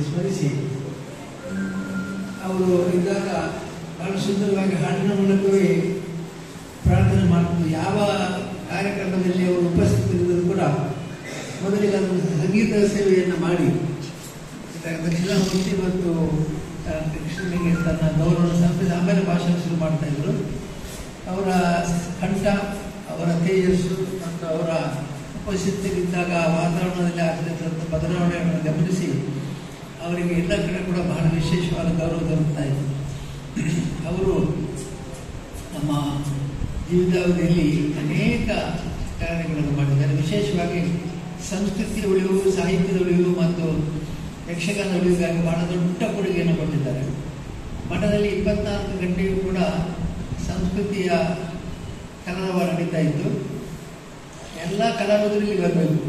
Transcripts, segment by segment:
ಸ್ಮರಿಸಿ ಅವರು ಇದ್ದಾಗ ಬಹಳ ಸುಂದರವಾಗಿ ಹಾಡಿನ ಮೂಲಕವೇ ಪ್ರಾರ್ಥನೆ ಮಾಡ್ತಿದ್ರು. ಯಾವ ಕಾರ್ಯಕ್ರಮದಲ್ಲಿ ಅವರು ಉಪಸ್ಥಿತರಿದ್ದರೂ ಕೂಡ ಮೊದಲಿಗೆ ಅದನ್ನು ಸಂಗೀತ ಸೇವೆಯನ್ನು ಮಾಡಿ ದಕ್ಷಿಣಾಮೂರ್ತಿ ಮತ್ತು ಕೃಷ್ಣನಿಗೆ ತನ್ನ ಗೌರವ ಸಂಪಿಸಿ ಆಮೇಲೆ ಭಾಷಣ ಶುರು ಮಾಡ್ತಾ ಇದ್ರು. ಅವರ ಕಂಠ, ಅವರ ತೇಜಸ್ಸು ಮತ್ತು ಅವರ ಉಪಸ್ಥಿತಿಗಿದ್ದಾಗ ವಾತಾವರಣದಲ್ಲಿ ಆಗ್ತಿದ್ದಂಥ ಬದಲಾವಣೆಗಳನ್ನು ಗಮನಿಸಿ ಅವರಿಗೆ ಎಲ್ಲ ಕಡೆ ಕೂಡ ಬಹಳ ವಿಶೇಷವಾದ ಗೌರವ ದೊರಕ್ತಾ ಇತ್ತು. ಅವರು ನಮ್ಮ ಜೀವಿತಾವಧಿಯಲ್ಲಿ ಅನೇಕ ಕಾರ್ಯಗಳನ್ನು ಮಾಡಿದ್ದಾರೆ. ವಿಶೇಷವಾಗಿ ಸಂಸ್ಕೃತಿಯ ಉಳಿವು, ಸಾಹಿತ್ಯದ ಉಳಿವು ಮತ್ತು ಯಕ್ಷಗಾನ ಉಳಿವಿಗಾಗಿ ಬಹಳ ದೊಡ್ಡ ಕೊಡುಗೆಯನ್ನು ಕೊಟ್ಟಿದ್ದಾರೆ. ಮಠದಲ್ಲಿ 24 ಗಂಟೆಯೂ ಕೂಡ ಸಂಸ್ಕೃತಿಯ ಕಲರವ ನಡೀತಾ ಇತ್ತು. ಎಲ್ಲ ಕಲಾವಿದರಲ್ಲಿ ಬರಬೇಕು.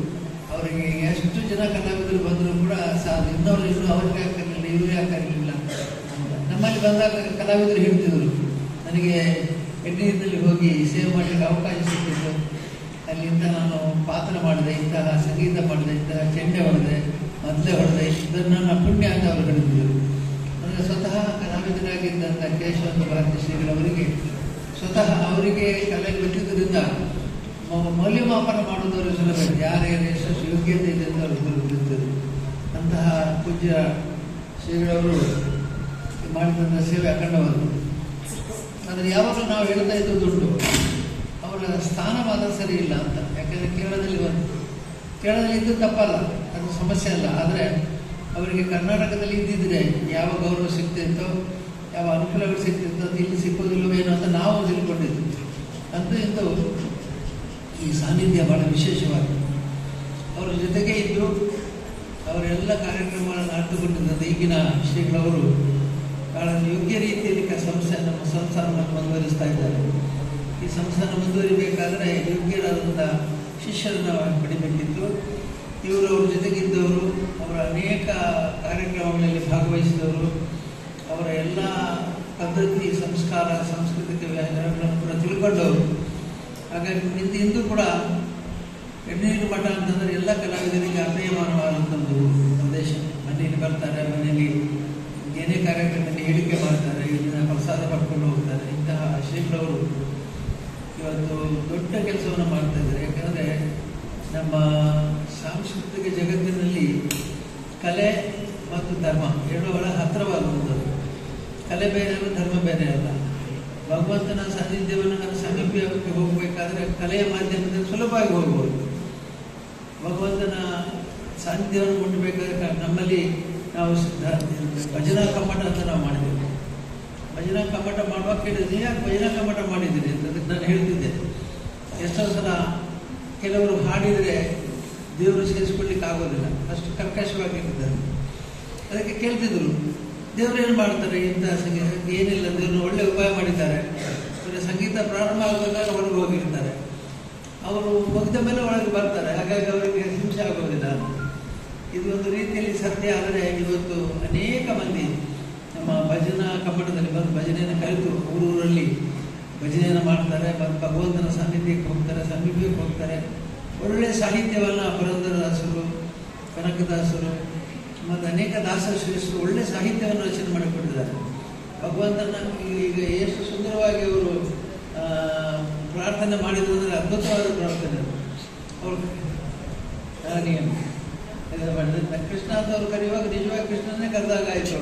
ಅವರಿಗೆ ಎಷ್ಟು ಜನ ಕಲಾವಿದರು ಬಂದರೂ ಕೂಡ ಸಾಧ್ಯ. ಇನ್ನೂ ಅವ್ರಿಗೆ ಆಗ್ತಿರಲಿಲ್ಲ, ಇವ್ರಿಗೆ ಆಗ್ತಿರಲಿಲ್ಲ. ನಮ್ಮಲ್ಲಿ ಬಂದಾಗ ಕಲಾವಿದರು ಹೇಳ್ತಿದ್ರು, ನನಗೆ ಎಣ್ಣೆಯಲ್ಲಿ ಹೋಗಿ ಸೇವೆ ಮಾಡಲಿಕ್ಕೆ ಅವಕಾಶ ಸಿಕ್ಕಿತ್ತು. ಅಲ್ಲಿಂದ ನಾನು ಪಾತ್ರ ಮಾಡಿದೆ, ಇಂತಹ ಸಂಗೀತ ಮಾಡಿದೆ, ಇಂತಹ ಚೆಂಡೆ ಹೊಡೆದೆ, ಮೊದಲೇ ಹೊಡೆದೆ, ಇದನ್ನು ನನ್ನ ಪುಣ್ಯ ಅಂತ ಅವರು ಹೇಳಿದ್ರು. ಅಂದರೆ ಸ್ವತಃ ಕಲಾವಿದರಾಗಿದ್ದಂಥ ಕೇಶವ ಭಾರತಿ ಶ್ರೀಗಳವರಿಗೆ ಸ್ವತಃ ಅವರಿಗೆ ಕಲೆ ಗೊತ್ತಿದ್ದರಿಂದ ಮೌಲ್ಯಮಾಪನ ಮಾಡುವುದವರು ಸುಲಭ. ಯಾರ್ಯಾರು ಎಷ್ಟು ಯೋಗ್ಯತೆ ಇದೆ ಅಂತ ಅವರು ಗುರುತಿದ್ದರು. ಅಂತಹ ಪೂಜ್ಯ ಶ್ರೀಗಳವರು ಮಾಡಿದಂಥ ಸೇವೆ ಅಖಂಡವಾದರು. ಆದರೆ ಯಾವಾಗಲೂ ನಾವು ಹೇಳ್ತಾ ಇದ್ದದುಂಟು, ಅವರ ಸ್ಥಾನಮಾನ ಸರಿ ಇಲ್ಲ ಅಂತ. ಯಾಕೆಂದರೆ ಕೇರಳದಲ್ಲಿ ಇದ್ದು ತಪ್ಪಲ್ಲ, ಅದು ಸಮಸ್ಯೆ ಅಲ್ಲ. ಆದರೆ ಅವರಿಗೆ ಕರ್ನಾಟಕದಲ್ಲಿ ಇದ್ದಿದ್ರೆ ಯಾವ ಗೌರವ ಸಿಗ್ತಿತ್ತೋ, ಯಾವ ಅನುಕೂಲಗಳು ಸಿಗ್ತಿತ್ತೋ ಅದು ಇಲ್ಲಿ ಸಿಕ್ಕೋದಿಲ್ಲವೇನೋ ಅಂತ ನಾವು ತಿಳ್ಕೊಂಡಿದ್ದು. ಅಂತೂ ಇಂದು ಈ ಸಾನ್ನಿಧ್ಯ ಬಹಳ ವಿಶೇಷವಾಗಿ ಅವರ ಜೊತೆಗೆ ಇದ್ದು ಅವರೆಲ್ಲ ಕಾರ್ಯಕ್ರಮಗಳನ್ನು ನಡೆದುಕೊಂಡಿದ್ದಂತೆ ಈಗಿನ ಶ್ರೀಗಳವರು ಬಹಳ ಯೋಗ್ಯ ರೀತಿಯಲ್ಲಿ ನಮ್ಮ ಸಂಸ್ಥಾನವನ್ನು ಮುಂದುವರಿಸ್ತಾ ಇದ್ದಾರೆ. ಈ ಸಂಸ್ಥಾನ ಮುಂದುವರಿಬೇಕಾದರೆ ಯೋಗ್ಯರಾದಂಥ ಶಿಷ್ಯರನ್ನು ಪಡಿಬೇಕಿತ್ತು. ಇವರು ಅವ್ರ ಜೊತೆಗಿದ್ದವರು, ಅವರ ಅನೇಕ ಕಾರ್ಯಕ್ರಮಗಳಲ್ಲಿ ಭಾಗವಹಿಸಿದವರು, ಅವರ ಎಲ್ಲ ಪದ್ಧತಿ, ಸಂಸ್ಕಾರ, ಸಾಂಸ್ಕೃತಿಕ ವ್ಯವಹಾರಗಳನ್ನು ಕೂಡ ತಿಳ್ಕೊಂಡವರು. ಹಾಗಾಗಿ ಇಂದು ಕೂಡ ಎಣ್ಣೀರು ಮಠ ಅಂತಂದರೆ ಎಲ್ಲ ಕಲಾವಿದರಿಗೆ ಅಪ್ರಿಯಮಾನವಾದಂಥದ್ದು ಪ್ರದೇಶ. ಮನೆಯಲ್ಲಿ ಬರ್ತಾರೆ, ಮನೆಯಲ್ಲಿ ಏನೇ ಕಾರ್ಯಕ್ರಮದಲ್ಲಿ ಹೇಳಿಕೆ ಮಾಡ್ತಾರೆ, ಇಲ್ಲಿನ ಪ್ರಸಾದ ಪಡ್ಕೊಂಡು ಹೋಗ್ತಾರೆ. ಇಂತಹ ಶ್ರೀಗಳವರು ಇವತ್ತು ದೊಡ್ಡ ಕೆಲಸವನ್ನು ಮಾಡ್ತಾ ಇದ್ದಾರೆ. ಯಾಕಂದರೆ ನಮ್ಮ ಸಾಂಸ್ಕೃತಿಕ ಜಗತ್ತಿನಲ್ಲಿ ಕಲೆ ಮತ್ತು ಧರ್ಮ ಎರಡು ಬಹಳ ಹತ್ತಿರವಾಗುವಂಥದ್ದು. ಕಲೆ ಬೇರೆ ಅಲ್ಲ, ಧರ್ಮ ಬೇರೆ ಅಲ್ಲ. ಭಗವಂತನ ಸಾನ್ನಿಧ್ಯವನ್ನು ನಮ್ಮ ಸಮೀಪಕ್ಕೆ ಹೋಗಬೇಕಾದ್ರೆ ಕಲೆಯ ಮಾಧ್ಯಮದಲ್ಲಿ ಸುಲಭವಾಗಿ ಹೋಗ್ಬೋದು. ಭಗವಂತನ ಸಾನ್ನಿಧ್ಯವನ್ನು ಮುಟ್ಟಬೇಕಾದ್ರೆ ನಮ್ಮಲ್ಲಿ ನಾವು ಭಜನಾ ಕಮ್ಮಟ ಅಂತ ನಾವು ಮಾಡಿದ್ದೇವೆ. ಭಜನಾ ಕಮ್ಮಟ ಮಾಡುವಾಗ ಕೇಳಿದ್ರೆ ಯಾಕೆ ಭಜನಾ ಕಮ್ಮಟ ಮಾಡಿದ್ದೀರಿ ಅಂತ ನಾನು ಹೇಳ್ತಿದ್ದೆ. ಎಷ್ಟೋ ಸಲ ಕೆಲವರು ಹಾಡಿದರೆ ದೇವರು ಸೇರಿಸ್ಕೊಳ್ಳಿಕ್ಕೆ ಆಗೋದಿಲ್ಲ, ಅಷ್ಟು ಕರ್ಕಶವಾಗಿರ್ತಾರೆ. ಅದಕ್ಕೆ ಕೇಳ್ತಿದ್ರು, ದೇವರು ಏನು ಮಾಡ್ತಾರೆ ಇಂಥ ಸಂಗೀತ? ಏನಿಲ್ಲ, ದೇವರು ಒಳ್ಳೆ ಉಪಾಯ ಮಾಡಿದ್ದಾರೆ. ಸಂಗೀತ ಪ್ರಾರಂಭ ಆಗಬೇಕಾದ್ರೆ ಹೊರಗೆ ಹೋಗಿರ್ತಾರೆ, ಅವರು ಮುಗಿದ ಮೇಲೆ ಒಳಗೆ ಬರ್ತಾರೆ, ಹಾಗಾಗಿ ಅವರಿಗೆ ಹಿಂಸೆ ಆಗೋದಿಲ್ಲ. ಇದು ಒಂದು ರೀತಿಯಲ್ಲಿ ಸತ್ಯ. ಆದರೆ ಇವತ್ತು ಅನೇಕ ಮಂದಿ ನಮ್ಮ ಭಜನಾ ಕಮ್ಮಟದಲ್ಲಿ ಬಂದು ಭಜನೆಯನ್ನು ಕಲಿತು ಊರೂರಲ್ಲಿ ಭಜನೆಯನ್ನು ಮಾಡ್ತಾರೆ, ಮತ್ತು ಭಗವಂತನ ಸಾನ್ನಿಧ್ಯಕ್ಕೆ ಹೋಗ್ತಾರೆ, ಸಮೀಪಕ್ಕೆ ಹೋಗ್ತಾರೆ. ಒಳ್ಳೆಯ ಸಾಹಿತ್ಯವನ್ನು ಪುರಂದರದಾಸರು, ಕನಕದಾಸರು ಮತ್ತು ಅನೇಕ ದಾಸಶ್ರೇಷ್ಠರು ಒಳ್ಳೆಯ ಸಾಹಿತ್ಯವನ್ನು ರಚನೆ ಮಾಡಿಕೊಟ್ಟಿದ್ದಾರೆ. ಭಗವಂತನ ಈಗ ಎಷ್ಟು ಸುಂದರವಾಗಿ ಅವರು ಪ್ರಾರ್ಥನೆ ಮಾಡಿದ್ರು ಅಂದರೆ ಅದ್ಭುತವಾದ ಪ್ರಾರ್ಥನೆ. ಅವರು ಕೃಷ್ಣ ಅಂತ ಅವರು ಕರೆಯುವಾಗ ನಿಜವಾಗಿ ಕೃಷ್ಣನೇ ಕರೆದಾಗ ಆಯಿತು.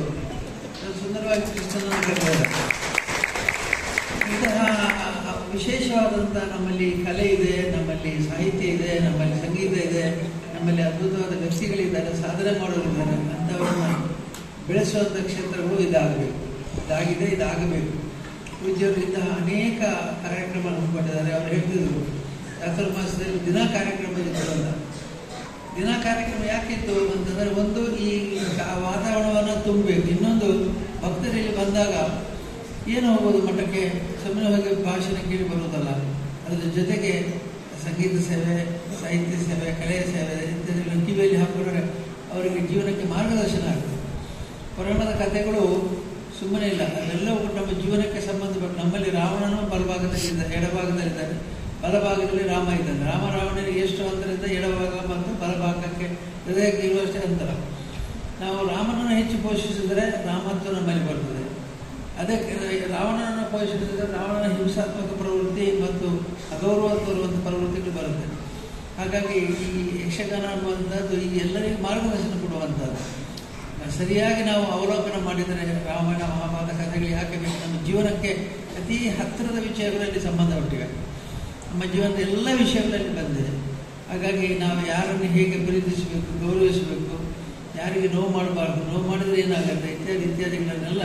ಅವರು ಸುಂದರವಾಗಿ ಕೃಷ್ಣನನ್ನು ಕರೆದಿದ್ದಾರೆ. ಇಂತಹ ವಿಶೇಷವಾದಂಥ ನಮ್ಮಲ್ಲಿ ಕಲೆ ಇದೆ, ನಮ್ಮಲ್ಲಿ ಸಾಹಿತ್ಯ ಇದೆ, ನಮ್ಮಲ್ಲಿ ಸಂಗೀತ ಇದೆ, ನಮ್ಮಲ್ಲಿ ಅದ್ಭುತವಾದ ವ್ಯಕ್ತಿಗಳಿದ್ದಾರೆ, ಸಾಧನೆ ಮಾಡೋರಿದ್ದಾರೆ. ಅಂಥವ್ರನ್ನ ಬೆಳೆಸುವಂಥ ಕ್ಷೇತ್ರಗಳು ಇದಾಗಬೇಕು, ಇದಾಗಿದೆ, ಇದಾಗಬೇಕು. ಪೂಜ್ಯರು ಇಂತಹ ಅನೇಕ ಕಾರ್ಯಕ್ರಮ ಹಮ್ಮಿಕೊಂಡಿದ್ದಾರೆ. ಅವರು ಹೇಳ್ತಿದ್ರು ಚಾತುರ್ಮಾಸದಲ್ಲಿ ದಿನ ಕಾರ್ಯಕ್ರಮ ಇರ್ತದಲ್ಲ. ದಿನ ಕಾರ್ಯಕ್ರಮ ಯಾಕಿತ್ತು ಅಂತಂದರೆ, ಒಂದು ಈ ವಾತಾವರಣವನ್ನು ತುಂಬಬೇಕು, ಇನ್ನೊಂದು ಭಕ್ತರಲ್ಲಿ ಬಂದಾಗ ಏನು ಹೋಗೋದು ಮಠಕ್ಕೆ ಸುಮ್ಮನೆ ಹೋಗಿ ಭಾಷಣ ಕೇಳಿ ಬರೋದಲ್ಲ, ಅದರ ಜೊತೆಗೆ ಸಂಗೀತ ಸೇವೆ, ಸಾಹಿತ್ಯ ಸೇವೆ, ಕಲೆಯ ಸೇವೆ ಇತ್ಯಾದಿಗಳನ್ನು ಕಿವಿಯಲ್ಲಿ ಹಾಕಿಕೊಂಡ್ರೆ ಅವರಿಗೆ ಜೀವನಕ್ಕೆ ಮಾರ್ಗದರ್ಶನ ಆಗ್ತದೆ. ಪುರಾಣದ ಕಥೆಗಳು ಸುಮ್ಮನೆ ಇಲ್ಲ, ಅದೆಲ್ಲವೂ ನಮ್ಮ ಜೀವನಕ್ಕೆ ಸಂಬಂಧಪಟ್ಟ. ನಮ್ಮಲ್ಲಿ ರಾವಣನು ಬಲಭಾಗದಲ್ಲಿದ್ದಾನೆ, ಎಡಭಾಗದಲ್ಲಿದ್ದಾನೆ, ಬಲಭಾಗದಲ್ಲಿ ರಾಮ ಇದ್ದಾನೆ. ರಾವಣನಿಗೆ ಎಷ್ಟು ಅಂತರದಿಂದ ಎಡಭಾಗ ಮತ್ತು ಬಲಭಾಗಕ್ಕೆ ಹೃದಯಕ್ಕೆ ಇರುವಷ್ಟೇ ಅಂತರ. ನಾವು ರಾಮನನ್ನು ಹೆಚ್ಚು ಪೋಷಿಸಿದರೆ ರಾಮತ್ವ ನಮ್ಮಲ್ಲಿ ಬರ್ತದೆ. ಅದಕ್ಕೆ ರಾವಣನನ್ನು ಪೋಷಿಸಿದರೆ ರಾವಣನ ಹಿಂಸಾತ್ಮಕ ಪ್ರವೃತ್ತಿ ಮತ್ತು ಅಗೌರವ ತೋರುವಂಥ ಪ್ರವೃತ್ತಿಗಳು ಬರುತ್ತೆ. ಹಾಗಾಗಿ ಈ ಯಕ್ಷಗಾನ ಅನ್ನುವಂಥದ್ದು ಈ ಎಲ್ಲರಿಗೂ ಮಾರ್ಗದರ್ಶನ ಕೊಡುವಂಥದ್ದು. ಸರಿಯಾಗಿ ನಾವು ಅವಲೋಕನ ಮಾಡಿದರೆ ರಾಮಾಯಣ ಮಹಾಭಾರತ ಕಥೆಗಳು ಯಾಕೆ ಬೇಕು? ನಮ್ಮ ಜೀವನಕ್ಕೆ ಅತಿ ಹತ್ತಿರದ ವಿಷಯಗಳಲ್ಲಿ ಸಂಬಂಧಪಟ್ಟಿವೆ. ನಮ್ಮ ಜೀವನದ ಎಲ್ಲ ವಿಷಯಗಳಲ್ಲಿ ಬಂದಿದೆ. ಹಾಗಾಗಿ ನಾವು ಯಾರನ್ನು ಹೇಗೆ ಪ್ರೀತಿಸಬೇಕು, ಗೌರವಿಸಬೇಕು, ಯಾರಿಗೆ ನೋವು ಮಾಡಬಾರ್ದು, ನೋವು ಮಾಡಿದರೆ ಏನಾಗುತ್ತೆ ಇತ್ಯಾದಿಗಳನ್ನೆಲ್ಲ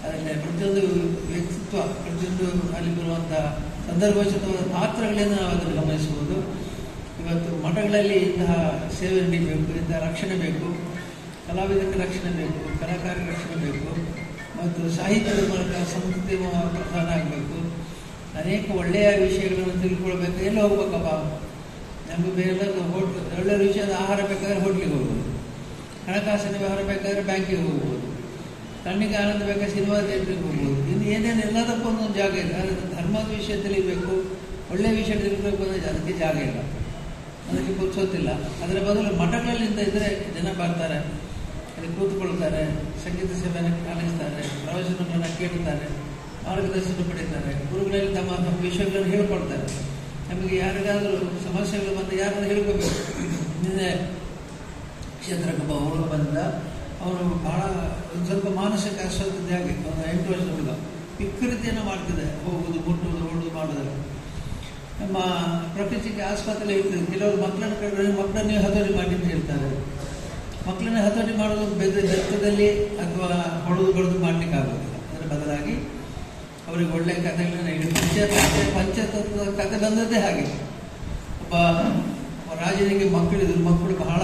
ಅದರಲ್ಲಿ ಪ್ರತಿಯೊಂದು ವ್ಯಕ್ತಿತ್ವ, ಪ್ರತಿಯೊಂದು ಅಲ್ಲಿ ಬರುವಂಥ ಸಂದರ್ಭೋಚಿತವಾದ ಪಾತ್ರಗಳಿಂದ ನಾವು ಅದನ್ನು ಗಮನಿಸಬಹುದು. ಇವತ್ತು ಮಠಗಳಲ್ಲಿ ಇಂತಹ ಸೇವೆ ನಡೀಬೇಕು, ಇಂತಹ ರಕ್ಷಣೆ ಬೇಕು, ಕಲಾವಿದಕ್ಕೆ ರಕ್ಷಣೆ ಬೇಕು, ಕಲಾಕಾರರಿಗೆ ರಕ್ಷಣೆ ಬೇಕು, ಮತ್ತು ಸಾಹಿತ್ಯದ ಮೂಲಕ ಸಂಸ್ಕೃತಿ ಪ್ರಧಾನ ಆಗಬೇಕು. ಅನೇಕ ಒಳ್ಳೆಯ ವಿಷಯಗಳನ್ನು ತಿಳ್ಕೊಳ್ಬೇಕು. ಎಲ್ಲ ಹೋಗ್ಬೇಕಪ್ಪ, ನಮಗೆ ಬೇರೆ ಒಳ್ಳೆಯ ವಿಷಯದ ಆಹಾರ ಬೇಕಾದ್ರೆ ಹೋಟ್ಲಿಗೆ ಹೋಗ್ಬೋದು, ಹಣಕಾಸಿನ ವ್ಯವಹಾರ ಬೇಕಾದ್ರೆ ಬ್ಯಾಂಕಿಗೆ ಹೋಗ್ಬೋದು, ಕಣ್ಣಿಗೆ ಆನಂದ ಬೇಕಾದ್ರೆ ಸಿನಿಮಾ ಥಿಯೇಟ್ರಿಗೆ ಹೋಗ್ಬೋದು. ಇನ್ನು ಏನೇನು ಎಲ್ಲದಕ್ಕೂ ಒಂದೊಂದು ಜಾಗ ಇದೆ. ಆದರೆ ಧರ್ಮದ ವಿಷಯ ತಿಳಿಬೇಕು, ಒಳ್ಳೆಯ ವಿಷಯ ತಿಳಿಬೇಕು ಅಂದರೆ ಅದಕ್ಕೆ ಜಾಗ ಇಲ್ಲ, ಅದಕ್ಕೆ ಗೊತ್ತಿಲ್ಲ. ಅದರ ಬದಲು ಮಠಗಳಿಂದ ಇದ್ದರೆ ಜನ ಬರ್ತಾರೆ, ಅಲ್ಲಿ ಕೂತ್ಕೊಳ್ತಾರೆ, ಸಂಗೀತ ಸೇವೆಯನ್ನು ಆಲಿಸ್ತಾರೆ, ಪ್ರವಚನಗಳನ್ನು ಕೇಳ್ತಾರೆ, ಮಾರ್ಗದರ್ಶನ ಪಡೀತಾರೆ, ಗುರುಗಳಲ್ಲಿ ತಮ್ಮ ತಮ್ಮ ವಿಷಯಗಳನ್ನು ಹೇಳ್ಕೊಳ್ತಾರೆ. ನಮಗೆ ಯಾರಿಗಾದರೂ ಸಮಸ್ಯೆಗಳು ಬಂದು ಯಾರನ್ನು ಹೇಳ್ಕೋಬೇಕು. ನಿನ್ನೆ ಕ್ಷೇತ್ರಕ್ಕೆ ಹುಡುಗ ಬಂದ, ಅವನು ಭಾಳ ಒಂದು ಸ್ವಲ್ಪ ಮಾನಸಿಕ ಅಸ್ವಸ್ಥತೆ ಆಗಿ, ಒಂದು 8 ವರ್ಷದ ಹುಡುಗ ವಿಕೃತಿಯನ್ನು ಮಾಡ್ತಿದೆ, ಹೋಗುವುದು, ಮುಟ್ಟುವುದು, ಓಡುವುದು ಮಾಡೋದಿಲ್ಲ. ನಮ್ಮ ಪ್ರಕೃತಿಗೆ ಆಸ್ಪತ್ರೆ ಇರ್ತದೆ. ಕೆಲವರು ಮಕ್ಕಳನ್ನು ಕಂಡ್ರೆ ಮಕ್ಕಳನ್ನೇ ಹತೋಟಿ ಮಾಡಿ ಅಂತ ಹೇಳ್ತಾರೆ. ಮಕ್ಕಳನ್ನೇ ಹತೋಟಿ ಮಾಡೋದು ಬೆತ್ತದಲ್ಲಿ ಅಥವಾ ಹೊಡೆದು ಬಡಿದು ಮಾಡಲಿಕ್ಕೆ ಆಗೋದಿಲ್ಲ. ಅದರ ಬದಲಾಗಿ ಅವರಿಗೆ ಒಳ್ಳೆಯ ಕಥೆಗಳನ್ನು ಹೇಳಿ, ಪಂಚತತ್ವದ ಕಥೆ ಬಂದದ್ದೇ ಹಾಗೆ. ಒಬ್ಬ ರಾಜನಿಗೆ ಮಕ್ಕಳಿದ್ರು, ಮಕ್ಕಳು ಬಹಳ